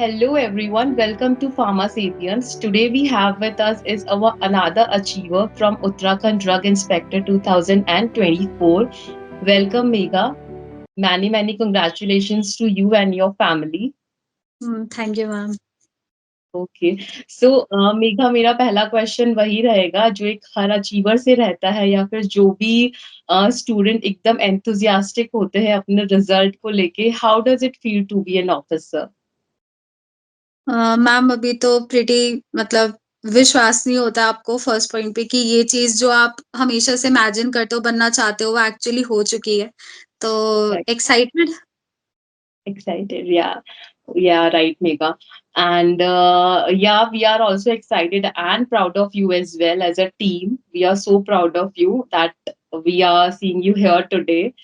Hello everyone, welcome to Pharma Sapiens. Today we have with us is our another achiever from Uttarakhand Drug Inspector 2024. Welcome Megha. Many congratulations to you and your family. Thank you ma'am. Okay सो मेघा, मेरा पहला question वही रहेगा जो एक हर achiever से रहता है या फिर जो भी स्टूडेंट एकदम एंथुजियास्टिक होते हैं अपने रिजल्ट को लेके. How does it feel to be an officer? Ma'am अभी तो प्रिटी मतलब विश्वास नहीं होता आपको फर्स्ट पॉइंट पे कि ये चीज़ जो आप हमेशा से इमेजिन करते हो, बनना चाहते हो, वो एक्चुअली हो चुकी है। तो excited. Excited, yeah. Yeah, right, Megha. And yeah, we are also excited and proud of you as well as a team. We are so proud of you that we are seeing you here today.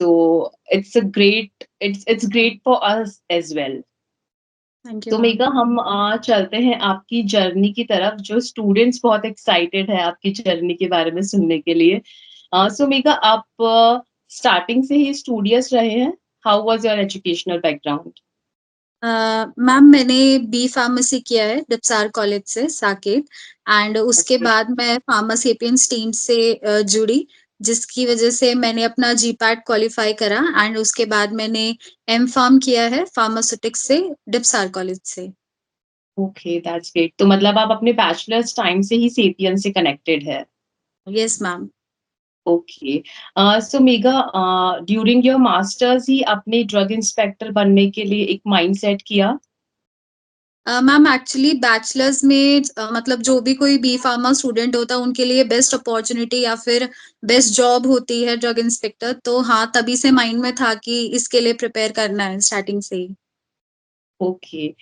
So it's great for us as well. Thank you तो ma'am. Megha, हम चलते हैं आपकी journey की तरफ. जो students बहुत excited है आपकी जर्नी के बारे में सुनने के लिए. सो मेघा, आप स्टार्टिंग से ही स्टूडियस रहे हैं. How was your educational background? Ma'am मैंने बी फार्मेसी किया है डिपसार कॉलेज से साकेत, एंड उसके Okay. बाद मैं फार्मा सेपियंस टीम से जुड़ी, जिसकी वजह से मैंने अपना जीपैट क्वालिफाई करा, एंड उसके बाद मैंने एम फार्म किया है फार्मास्यूटिक्स से डिपसार कॉलेज से। Okay, that's great. तो मतलब आप अपने बैचलर्स टाइम से ही सेपियन से कनेक्टेड है. Yes ma'am. Okay. So Megha, during your masters ही अपने ड्रग इंस्पेक्टर बनने के लिए एक माइंडसेट किया? मैम एक्चुअली बैचलर्स में मतलब जो भी कोई बी फार्मा स्टूडेंट होता है उनके लिए बेस्ट अपॉर्चुनिटी या फिर बेस्ट जॉब होती है ड्रग इंस्पेक्टर। तो हाँ, तभी से माइंड में था कि इसके लिए प्रिपेयर करना है स्टार्टिंग से ही। ओके.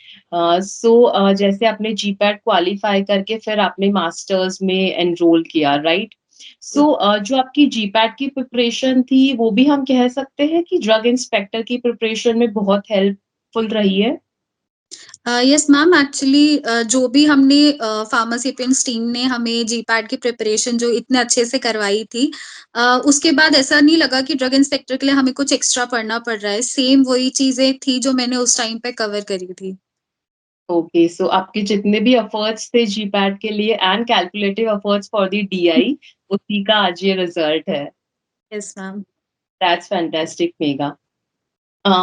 सो जैसे आपने जीपैट क्वालिफाई करके फिर आपने मास्टर्स में एनरोल किया, राइट? सो जो आपकी जीपैट की प्रिपरेशन थी वो भी हम कह सकते हैं कि ड्रग इंस्पेक्टर की प्रिपरेशन में बहुत हेल्पफुल रही है. यस मैम, एक्चुअली जो भी हमने फार्मासिपियंस टीम ने हमें जीपैट की प्रिपरेशन जो इतने अच्छे से करवाई थी, उसके बाद ऐसा नहीं लगा कि ड्रग इंस्पेक्टर के लिए हमें कुछ एक्स्ट्रा पढ़ना पड़ रहा है। सेम वही चीजें थी जो मैंने उस टाइम पे कवर करी थी। ओके, सो आपके जितने भी एफर्ट्स थे जीपैट के लिए and calculative efforts for the DI, उसी का आज ये रिजल्ट है. Yes ma'am. That's fantastic mega.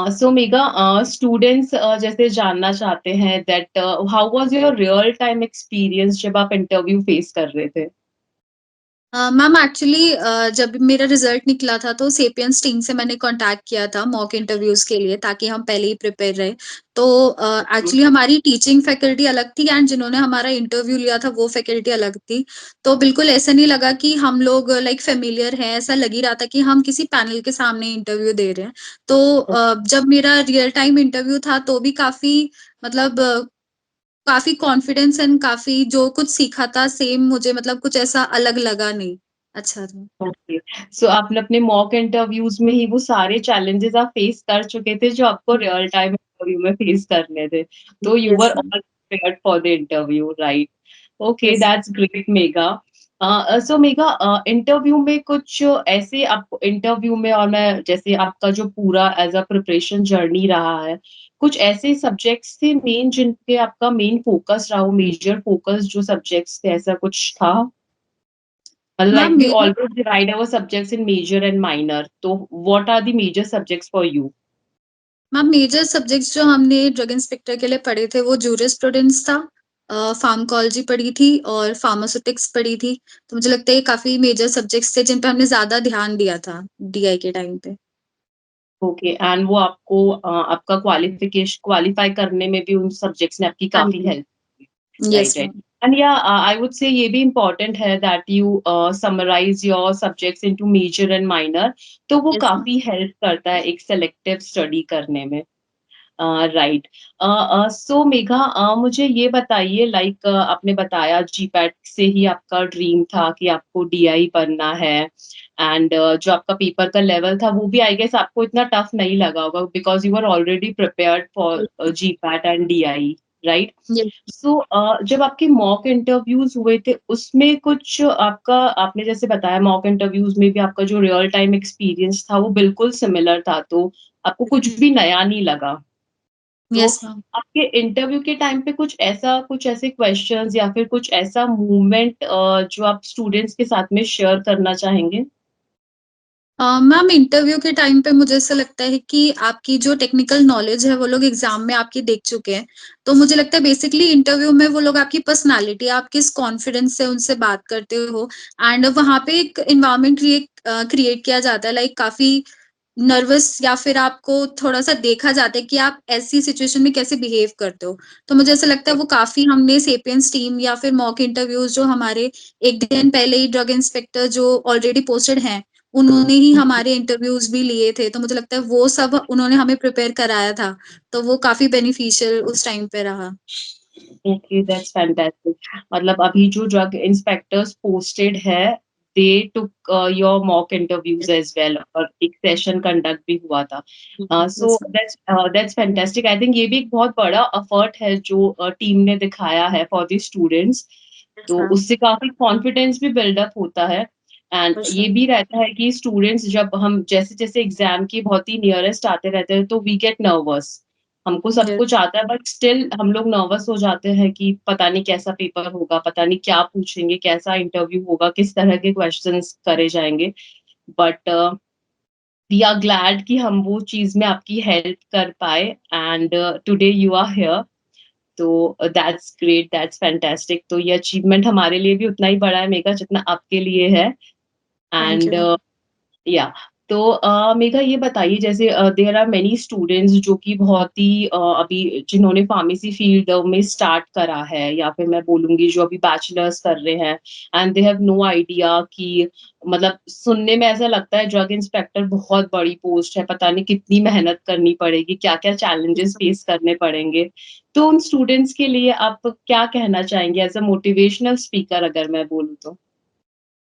So mega, students जैसे जानना चाहते हैं that how was your real time experience जब आप इंटरव्यू फेस कर रहे थे? मैम एक्चुअली जब मेरा रिजल्ट निकला था तो सेपियंस टीम से मैंने कांटेक्ट किया था मॉक इंटरव्यूज के लिए, ताकि हम पहले ही प्रिपेयर रहे। तो एक्चुअली हमारी टीचिंग फैकल्टी अलग थी एंड जिन्होंने हमारा इंटरव्यू लिया था वो फैकल्टी अलग थी। तो बिल्कुल ऐसा नहीं लगा कि हम लोग लाइक फेमिलियर हैं, ऐसा लग ही रहा था कि हम किसी पैनल के सामने इंटरव्यू दे रहे हैं। तो जब मेरा रियल टाइम इंटरव्यू था तो भी काफी मतलब काफ़ी कॉन्फिडेंस एंड काफ़ी जो कुछ सीखा था सेम मुझे मतलब कुछ ऐसा अलग लगा नहीं। अच्छा था। ओके. सो आपने अपने मॉक इंटरव्यूज में ही वो सारे चैलेंजेस आप फेस कर चुके थे जो आपको रियल टाइम इंटरव्यू में फेस करने थे. तो you were yes ma'am. All prepared for the interview, right? Okay, yes. That's great mega. So mega, interview में कुछ ऐसे आपको इंटरव्यू में, और मैं जैसे आपका जो पूरा एज अ प्रिपरेशन जर्नी रहा है, कुछ ऐसे सब्जेक्ट्स थे मेन जिन पे आपका मेन फोकस रहा हो, मेजर फोकस जो सब्जेक्ट्स थे, ऐसा कुछ था? Like मैम we मेरा always divide our subjects in major and minor. So what are the major subjects for you? Ma'am major subjects जो हमने ड्रग इंस्पेक्टर के लिए पढ़े थे वो जूरिस्प्रूडेंस था, फार्माकोलॉजी पढ़ी थी और फार्मास्यूटिक्स पढ़ी थी। तो मुझे लगता है ये काफ़ी मेजर सब्जेक्ट्स थे जिन पे हमने ज़्यादा ध्यान दिया था डीआई के टाइम पे। ओके, एंड वो आपको आपका क्वालिफिकेशन क्वालिफाई करने में भी उन सब्जेक्ट्स ने आपकी हाँ काफी जी। हेल्प की. Yes right, right. Ma'am. And या आई वुड से ये भी इम्पोर्टेंट है that you summarise your subjects into major and minor. तो वो यस मैम। काफी हेल्प करता है एक सेलेक्टिव स्टडी करने में. राइट. सो मेघा, मुझे ये बताइए, लाइक आपने बताया जीपैट से ही आपका ड्रीम था कि आपको डीआई बनना है. एंड जो आपका पेपर का लेवल था वो भी आई गेस आपको इतना टफ नहीं लगा होगा because you are already prepared for GPAT and DI, right? Yes. So जब आपके मॉक इंटरव्यूज हुए थे उसमें कुछ आपका, आपने जैसे बताया मॉक इंटरव्यूज में भी आपका जो रियल टाइम एक्सपीरियंस था वो बिल्कुल सिमिलर था, तो आपको कुछ भी नया नहीं लगा. तो यस मैम। आपके इंटरव्यू के टाइम पे कुछ ऐसे क्वेश्चंस या फिर कुछ ऐसा मूवमेंट जो आप स्टूडेंट्स के साथ में शेयर करना चाहेंगे? मैम इंटरव्यू के टाइम पे मुझे ऐसा लगता है कि आपकी जो टेक्निकल नॉलेज है वो लोग एग्जाम में आपकी देख चुके हैं। तो मुझे लगता है बेसिकली इंटरव्यू में वो लोग आपकी पर्सनैलिटी, आप किस कॉन्फिडेंस से उनसे बात करते हो एंड वहाँ पे एक एनवायरनमेंट क्रिएट किया जाता है, लाइक काफ़ी नर्वस या फिर आपको थोड़ा-सा देखा जाता है कि आप ऐसी सिचुएशन में कैसे बिहेव करते हो। तो मुझे ऐसा लगता है वो काफ़ी हमने सेपियंस टीम या फिर मॉक इंटरव्यूज़ जो हमारे 1 दिन पहले ही ड्रग इंस्पेक्टर जो ऑलरेडी पोस्टेड हैं, उन्होंने ही हमारे इंटरव्यूज़ भी लिए थे। तो मुझे लगता है वो सब उन्होंने हमें प्रिपेयर कराया था। तो वो काफ़ी बेनिफिशियल उस टाइम पे रहा। Okay, that's fantastic. मतलब अभी जो ड्रग इंस्पेक्टर्स पोस्टेड है, they took your mock interviews as well और एक सेशन कंडक्ट भी हुआ था। So yes ma'am. That's fantastic. I think ये भी एक बहुत बड़ा एफर्ट है जो टीम ने दिखाया है फॉर द स्टूडेंट्स। यस तो मैम। उससे काफी कॉन्फिडेंस भी बिल्डअप होता है एंड फॉर ये श्योर। भी रहता है कि स्टूडेंट्स जब हम जैसे जैसे एग्जाम की बहुत ही नियरेस्ट आते रहते हैं तो वी गेट नर्वस। हमको सब यस। कुछ आता है बट स्टिल हम लोग नर्वस हो जाते हैं कि पता नहीं कैसा पेपर होगा, पता नहीं क्या पूछेंगे, कैसा इंटरव्यू होगा, किस तरह के क्वेश्चंस करे जाएंगे। बट वी आर ग्लैड कि हम वो चीज में आपकी हेल्प कर पाए and today you are here. तो दैट्स ग्रेट, दैट्स फैंटास्टिक। तो ये अचीवमेंट हमारे लिए भी उतना ही बड़ा है मेगा जितना आपके लिए है। Thank and you. या तो मेघा ये बताइए जैसे देयर आर मेनी स्टूडेंट्स जो कि बहुत ही अभी जिन्होंने फार्मेसी फील्ड में स्टार्ट करा है या फिर मैं बोलूंगी जो अभी बैचलर्स कर रहे हैं and they have no idea कि मतलब सुनने में ऐसा लगता है ड्रग इंस्पेक्टर बहुत बड़ी पोस्ट है, पता नहीं कितनी मेहनत करनी पड़ेगी, क्या क्या चैलेंजेस फेस करने पड़ेंगे। तो उन स्टूडेंट्स के लिए आप क्या कहना चाहेंगे एज अ मोटिवेशनल स्पीकर अगर मैं बोलूँ तो?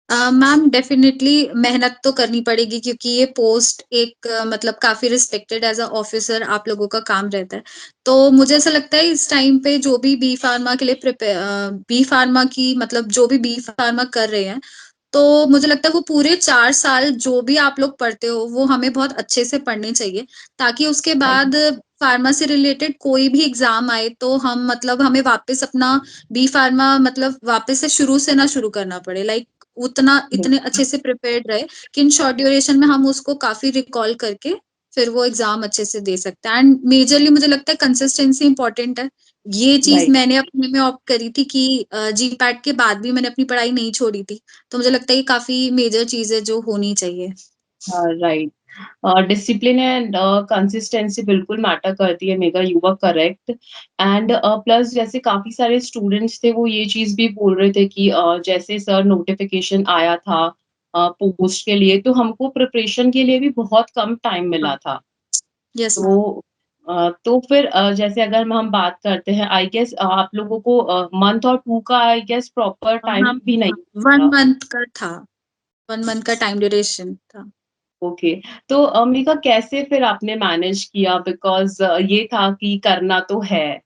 मैम डेफ़िनेटली मेहनत तो करनी पड़ेगी क्योंकि ये पोस्ट एक मतलब काफ़ी रिस्पेक्टेड एज़ अ ऑफ़िसर आप लोगों का काम रहता है। तो मुझे ऐसा लगता है इस टाइम पे जो भी बी फ़ार्मा के लिए बी फ़ार्मा की मतलब जो भी बी फ़ार्मा कर रहे हैं, तो मुझे लगता है वो पूरे 4 साल जो भी आप लोग पढ़ते हो, वो हमें बहुत अच्छे से पढ़ने चाहिए, ताकि उसके बाद फ़ार्मा से रिलेटेड कोई भी एग्ज़ाम आए, तो हम मतलब हमें वापस अपना बी फ़ार्मा मतलब वापस से शुरू से ना शुरू करना पड़े। लाइक उतना इतने अच्छे से प्रिपेयर्ड रहे कि इन शॉर्ट ड्यूरेशन में हम उसको काफ़ी रिकॉल करके फिर वो एग्ज़ाम अच्छे से दे सकते हैं एंड मेजरली मुझे लगता है कंसिस्टेंसी इम्पोर्टेंट है। ये चीज़ राइट। मैंने अपने में ऑप्ट करी थी कि जीपैट के बाद भी मैंने अपनी पढ़ाई नहीं छोड़ी थी। तो मुझे लगता है ये काफ़ी मेजर चीज़ है जो होनी चाहिए। राइट। डिसिप्लिन एंड कंसिस्टेंसी बिल्कुल मैटर करती है Megha, you are correct. And plus जैसे काफी सारे स्टूडेंट्स थे वो ये चीज भी बोल रहे थे कि जैसे सर नोटिफिकेशन आया था पोस्ट के लिए तो हमको प्रिपरेशन के लिए भी बहुत कम टाइम हाँ, मिला था। Yes ma'am. तो तो फिर जैसे अगर हम बात करते हैं आई गेस आप लोगों को मंथ और टू का आई गेस प्रॉपर टाइम हाँ, भी नहीं हाँ, 1 था। मंथ का था, 1 मंथ का टाइम ड्यूरेशन था। ओके। तो अम्मिका कैसे फिर आपने मैनेज किया बिकॉज ये था कि करना तो है।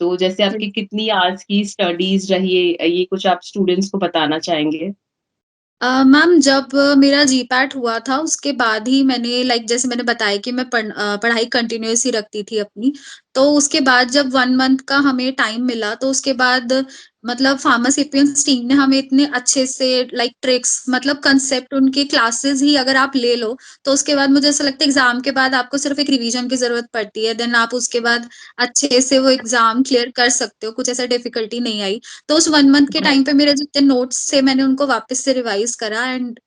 तो जैसे आपकी कितनी आवर्स की स्टडीज रही है ये कुछ आप स्टूडेंट्स को बताना चाहेंगे? मैम जब मेरा जीपैट हुआ था उसके बाद ही मैंने लाइक जैसे मैंने बताया कि मैं पढ़ाई कंटिन्यूअस ही रखती थी अपनी। तो उसके बाद जब 1 मंथ का हमें टाइम मिला तो उसके बाद मतलब फार्मासिपियंस टीम ने हमें इतने अच्छे से लाइक ट्रिक्स मतलब कांसेप्ट उनके क्लासेस ही अगर आप ले लो, तो उसके बाद मुझे ऐसा लगता है एग्ज़ाम के बाद आपको सिर्फ़ एक रिवीजन की ज़रूरत पड़ती है। देन आप उसके बाद अच्छे से वो एग्ज़ाम क्लियर कर सकते हो, कुछ ऐसा डिफ़िकल्टी नहीं आई। तो उस 1 मंथ के टाइम पे मेरे जितने नोट्स थे मैंने उनको वापस से रिवाइज़ करा एंड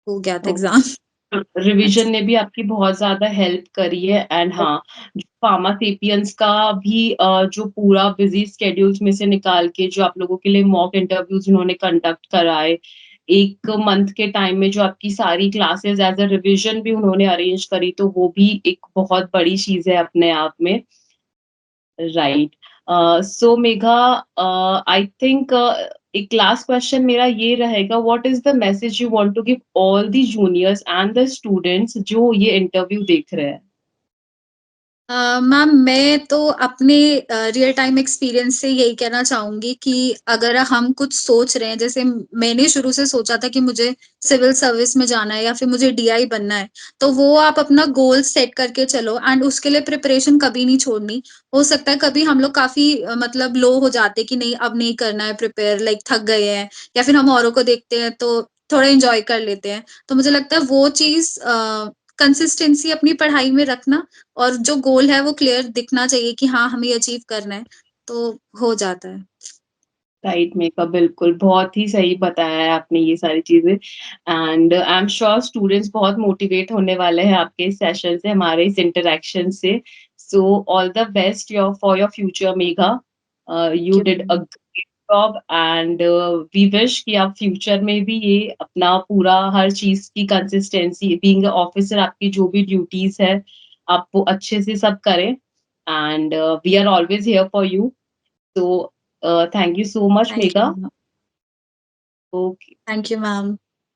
हो गया था एग्ज़ाम। रिवीजन अच्छे ने भी आपकी बहुत ज़्यादा हेल्प करी है एंड से। हाँ, जो फार्मासेपियंस का भी जो पूरा बिज़ी शेड्यूल्स में से निकाल के जो आप लोगों के लिए मॉक इंटरव्यूज़ उन्होंने कंडक्ट कराए, 1 मंथ के टाइम में जो आपकी सारी क्लासेस एज़ अ रिवीजन भी उन्होंने अरेंज करी, तो वो भी एक बहुत बड़ी चीज़ है अपने आप में। Right. So Megha, I think एक लास्ट क्वेश्चन मेरा ये रहेगा, what is the message you want to give all the juniors and the students जो ये इंटरव्यू देख रहे हैं? मैम मैं तो अपने रियल टाइम एक्सपीरियंस से यही कहना चाहूँगी कि अगर हम कुछ सोच रहे हैं, जैसे मैंने शुरू से सोचा था कि मुझे सिविल सर्विस में जाना है या फिर मुझे डीआई बनना है, तो वो आप अपना गोल सेट करके चलो एंड उसके लिए प्रिपरेशन कभी नहीं छोड़नी। हो सकता है कभी हम लोग काफ़ी मतलब लो हो जाते हैं कि नहीं अब नहीं करना है प्रिपेयर, लाइक थक गए हैं या फिर हम औरों को देखते हैं तो थोड़ा एन्जॉय कर लेते हैं। तो मुझे लगता है वो चीज़ कंसिस्टेंसी अपनी पढ़ाई में रखना और जो गोल है वो क्लियर दिखना चाहिए कि हाँ, हमें अचीव करना है, तो हो जाता है। राइट मेकअप बिल्कुल, बहुत ही सही बताया है आपने ये सारी चीज़ें and I am sure students बहुत मोटिवेट होने वाले हैं आपके इस सेशन से, हमारे इस इंटरैक्शन से। So all the best your for your future Megha. Thank you you did a ma'am. Great job and we wish कि आप फ्यूचर में भी ये अपना पूरा हर चीज़ की कंसिस्टेंसी बीइंग अ ऑफिसर आपकी जो भी ड्यूटीज़ है, आप वो अच्छे से सब करें and we are always here for you. So, thank you so much, thank you Megha. Ma'am. Okay. Thank you ma'am.